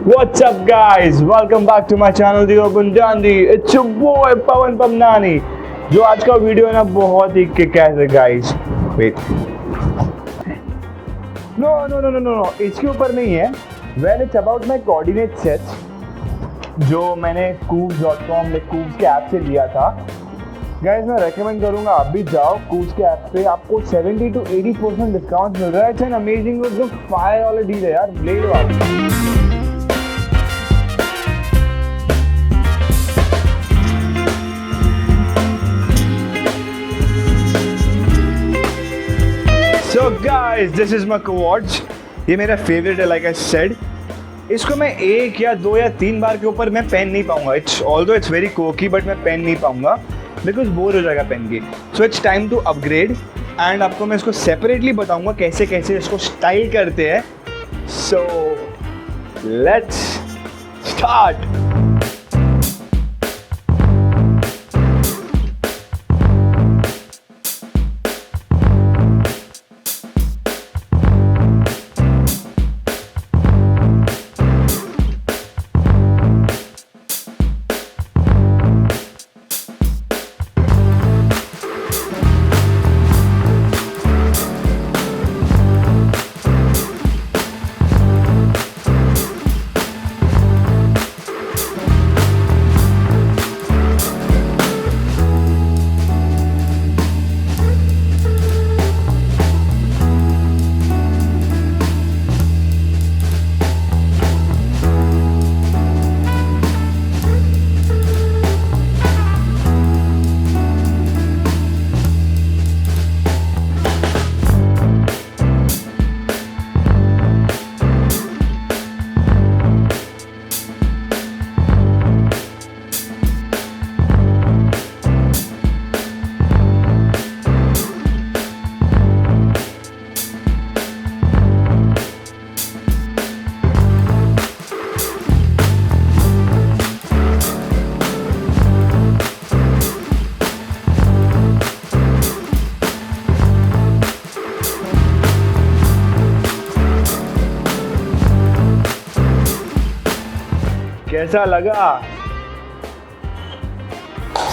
What's up guys? Welcome back to my channel The Urban Dandy. It's your boy Pavan Pamnani. जो आज का video है ना बहुत ही किक-एस है guys. Wait. No. इसके ऊपर नहीं है. Well, it's about my coordinate sets जो मैंने KOOVS.com KOOVS के ऐप से लिया था. गाइस मैं रेकमेंड करूंगा आप भी जाओ KOOVS के ऐप पे, आपको 70 to 80% डिस्काउंट मिल रहा है. इट्स एन अमेजिंग जो फायर वाला डील है यार, ले लो आप. So guys, this is my KOOVS. ये मेरा फेवरेट है, like I said. इसको मैं एक या दो या तीन बार के ऊपर मैं पहन नहीं पाऊंगा. ऑल्दो इट्स वेरी कोकी बट मैं पहन नहीं पाऊंगा बिकॉज बोर हो जाएगा पहन के. So it's time to upgrade and आपको मैं इसको सेपरेटली बताऊंगा कैसे कैसे इसको स्टाइल करते हैं. So let's start. कैसा लगा?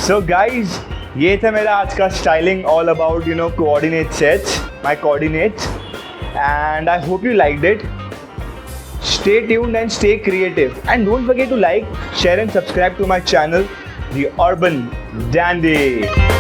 सो गाइज ये था मेरा आज का styling all about coordinate sets, my coordinates, and I hope you liked it. Stay tuned and stay creative, and don't forget to like, share and subscribe to my channel The Urban Dandy.